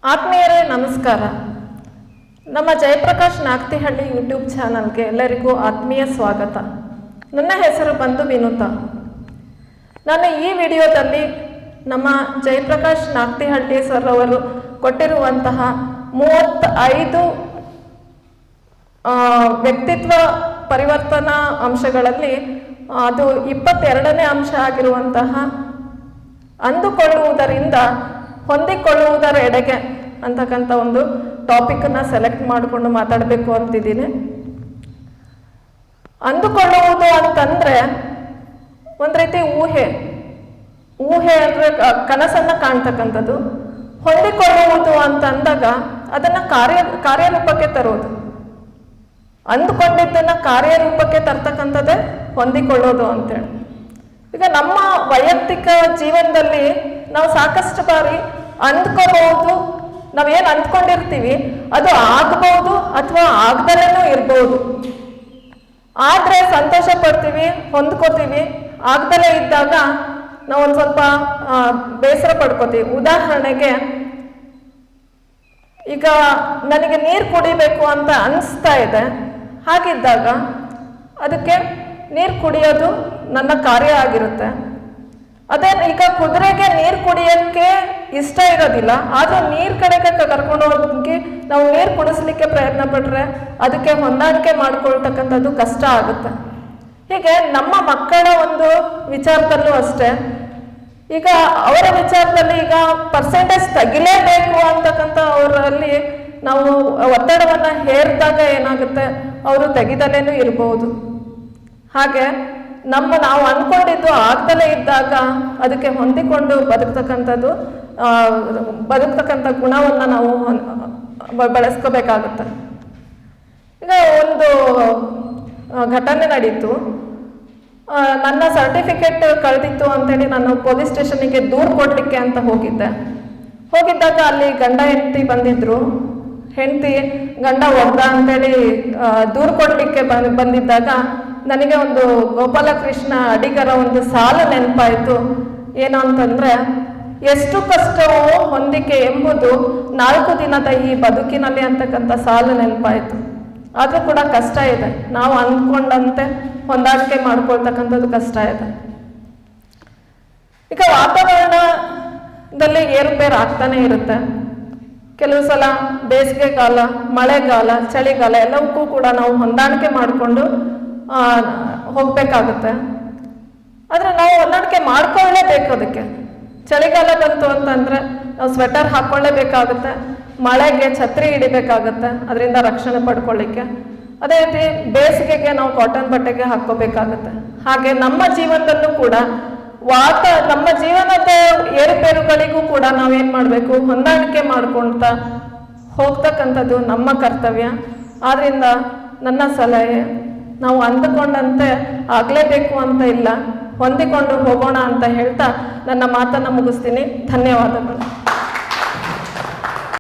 ಆತ್ಮೀಯರೇ ನಮಸ್ಕಾರ. ನಮ್ಮ ಜಯಪ್ರಕಾಶ್ ನಾಗ್ತಿಹಳ್ಳಿ ಯೂಟ್ಯೂಬ್ ಚಾನಲ್ಗೆ ಎಲ್ಲರಿಗೂ ಆತ್ಮೀಯ ಸ್ವಾಗತ. ನನ್ನ ಹೆಸರು ಬಂದು ವಿನುತಾ. ನಾನು ಈ ವಿಡಿಯೋದಲ್ಲಿ ನಮ್ಮ ಜಯಪ್ರಕಾಶ್ ನಾಗ್ತಿಹಳ್ಳಿ ಸರ್ ಅವರು ಕೊಟ್ಟಿರುವಂತಹ 35 ವ್ಯಕ್ತಿತ್ವ ಪರಿವರ್ತನಾ ಅಂಶಗಳಲ್ಲಿ ಅದು 22ನೇ ಅಂಶ ಆಗಿರುವಂತಹ ಅಂದುಕೊಳ್ಳುವುದರಿಂದ ಹೊಂದಿಕೊಳ್ಳುವುದರೆಡೆಗೆ ಅಂತಕ್ಕಂಥ ಒಂದು ಟಾಪಿಕನ್ನು ಸೆಲೆಕ್ಟ್ ಮಾಡಿಕೊಂಡು ಮಾತಾಡಬೇಕು ಅಂತಿದ್ದೀನಿ. ಅಂದುಕೊಳ್ಳುವುದು ಅಂತಂದರೆ ಒಂದು ರೀತಿ ಊಹೆ ಅಂದರೆ ಕನಸನ್ನು ಕಾಣ್ತಕ್ಕಂಥದ್ದು. ಹೊಂದಿಕೊಳ್ಳುವುದು ಅಂತಂದಾಗ ಅದನ್ನು ಕಾರ್ಯರೂಪಕ್ಕೆ ತರೋದು. ಅಂದುಕೊಂಡಿದ್ದನ್ನು ಕಾರ್ಯರೂಪಕ್ಕೆ ತರ್ತಕ್ಕಂಥದ್ದೇ ಹೊಂದಿಕೊಳ್ಳೋದು ಅಂತೇಳಿ. ಈಗ ನಮ್ಮ ವೈಯಕ್ತಿಕ ಜೀವನದಲ್ಲಿ ನಾವು ಸಾಕಷ್ಟು ಬಾರಿ ಅಂದ್ಕೋಬಹುದು, ನಾವೇನು ಅಂದ್ಕೊಂಡಿರ್ತೀವಿ ಅದು ಆಗಬಹುದು ಅಥವಾ ಆಗದಲ್ಲೂ ಇರ್ಬೋದು. ಆದರೆ ಸಂತೋಷ ಪಡ್ತೀವಿ, ಹೊಂದ್ಕೋತೀವಿ. ಆಗದಲ್ಲೇ ಇದ್ದಾಗ ನಾವು ಒಂದು ಸ್ವಲ್ಪ ಬೇಸರ ಪಡ್ಕೋತೀವಿ. ಉದಾಹರಣೆಗೆ, ಈಗ ನನಗೆ ನೀರು ಕುಡಿಬೇಕು ಅಂತ ಅನಿಸ್ತಾ ಇದೆ. ಹಾಗಿದ್ದಾಗ ಅದಕ್ಕೆ ನೀರು ಕುಡಿಯೋದು ನನ್ನ ಕಾರ್ಯ ಆಗಿರುತ್ತೆ. ಅದೇ ಈಗ ಕುದುರೆಗೆ ನೀರು ಕುಡಿಯೋಕ್ಕೆ ಇಷ್ಟ ಇರೋದಿಲ್ಲ, ಆದರೂ ನೀರು ಕಡೆಗೆ ಕರ್ಕೊಂಡು ಹೋಗಿ ನಾವು ನೀರು ಕುಡಿಸ್ಲಿಕ್ಕೆ ಪ್ರಯತ್ನ ಪಟ್ಟರೆ ಅದಕ್ಕೆ ಹೊಂದಾಣಿಕೆ ಮಾಡ್ಕೊಳ್ತಕ್ಕಂಥದ್ದು ಕಷ್ಟ ಆಗುತ್ತೆ. ಹೀಗೆ ನಮ್ಮ ಮಕ್ಕಳ ಒಂದು ವಿಚಾರದಲ್ಲೂ ಅಷ್ಟೇ. ಈಗ ಅವರ ವಿಚಾರದಲ್ಲಿ ಈಗ ಪರ್ಸೆಂಟೇಜ್ ತೆಗಿಲೇಬೇಕು ಅಂತಕ್ಕಂಥ ಅವರಲ್ಲಿ ನಾವು ಒತ್ತಡವನ್ನು ಹೇರಿದಾಗ ಏನಾಗುತ್ತೆ, ಅವರು ತೆಗಿದಲೇನೂ ಇರ್ಬೋದು. ಹಾಗೆ ನಾವು ಅಂದ್ಕೊಂಡಿದ್ದು ಆಗ್ದಲೇ ಇದ್ದಾಗ ಅದಕ್ಕೆ ಹೊಂದಿಕೊಂಡು ಬದುಕ್ತಕ್ಕಂಥ ಗುಣವನ್ನು ನಾವು ಬೆಳೆಸ್ಕೋಬೇಕಾಗುತ್ತೆ. ಈಗ ಒಂದು ಘಟನೆ ನಡೀತು. ನನ್ನ ಸರ್ಟಿಫಿಕೇಟ್ ಕಳೆದಿತ್ತು ಅಂತೇಳಿ ನಾನು ಪೊಲೀಸ್ ಸ್ಟೇಷನ್ನಿಗೆ ದೂರು ಕೊಡಲಿಕ್ಕೆ ಅಂತ ಹೋಗಿದ್ದಾಗ ಅಲ್ಲಿ ಗಂಡ ಹೆಂಡತಿ ಬಂದಿದ್ರು. ಹೆಂಡತಿ ಗಂಡ ಹೊಡೆದ ಅಂತೇಳಿ ದೂರು ಕೊಡಲಿಕ್ಕೆ ಬಂದಿದ್ದಾಗ ನನಗೆ ಒಂದು ಗೋಪಾಲಕೃಷ್ಣ ಅಡಿಗರ ಒಂದು ಸಾಲು ನೆನಪಾಯಿತು. ಏನು ಅಂತಂದರೆ, ಎಷ್ಟು ಕಷ್ಟವೋ ಹೊಂದಿಕೆ ಎಂಬುದು 4 ದಿನದ ಈ ಬದುಕಿನಲ್ಲಿ ಅಂತಕ್ಕಂಥ ಸಾಲು ನೆನಪಾಯಿತು. ಆದರೂ ಕೂಡ ಕಷ್ಟ ಇದೆ. ನಾವು ಅಂದ್ಕೊಂಡಂತೆ ಹೊಂದಾಣಿಕೆ ಮಾಡ್ಕೊಳ್ತಕ್ಕಂಥದ್ದು ಕಷ್ಟ ಇದೆ. ಈಗ ವಾತಾವರಣದಲ್ಲಿ ಏರುಪೇರು ಆಗ್ತಾನೆ ಇರುತ್ತೆ. ಕೆಲವು ಸಲ ಬೇಸಿಗೆಗಾಲ, ಮಳೆಗಾಲ, ಚಳಿಗಾಲ ಎಲ್ಲವಕ್ಕೂ ಕೂಡ ನಾವು ಹೊಂದಾಣಿಕೆ ಮಾಡಿಕೊಂಡು ಹೋಗ್ಬೇಕಾಗುತ್ತೆ. ಆದರೆ ನಾವು ಹೊಂದಾಣಿಕೆ ಮಾಡ್ಕೊಳ್ಳೇಬೇಕು. ಅದಕ್ಕೆ ಚಳಿಗಾಲ ಬಂತು ಅಂತಂದರೆ ನಾವು ಸ್ವೆಟರ್ ಹಾಕ್ಕೊಳ್ಳೇಬೇಕಾಗುತ್ತೆ. ಮಳೆಗೆ ಛತ್ರಿ ಹಿಡಿಬೇಕಾಗುತ್ತೆ ಅದರಿಂದ ರಕ್ಷಣೆ ಪಡ್ಕೊಳ್ಳಿಕ್ಕೆ. ಅದೇ ರೀತಿ ಬೇಸಿಗೆಗೆ ನಾವು ಕಾಟನ್ ಬಟ್ಟೆಗೆ ಹಾಕ್ಕೋಬೇಕಾಗುತ್ತೆ. ಹಾಗೆ ನಮ್ಮ ಜೀವನದಲ್ಲೂ ಕೂಡ ನಮ್ಮ ಜೀವನದ ಏರುಪೇರುಗಳಿಗೂ ಕೂಡ ನಾವೇನು ಮಾಡಬೇಕು, ಹೊಂದಾಣಿಕೆ ಮಾಡ್ಕೊಳ್ತಾ ಹೋಗ್ತಕ್ಕಂಥದ್ದು ನಮ್ಮ ಕರ್ತವ್ಯ. ಆದ್ದರಿಂದ ನನ್ನ ಸಲಹೆ, ನಾವು ಅಂದುಕೊಂಡಂತೆ ಆಗಲೇಬೇಕು ಅಂತ ಇಲ್ಲ, ಹೊಂದಿಕೊಂಡು ಹೋಗೋಣ ಅಂತ ಹೇಳ್ತಾ ನನ್ನ ಮಾತನ್ನು ಮುಗಿಸ್ತೀನಿ. ಧನ್ಯವಾದಗಳು.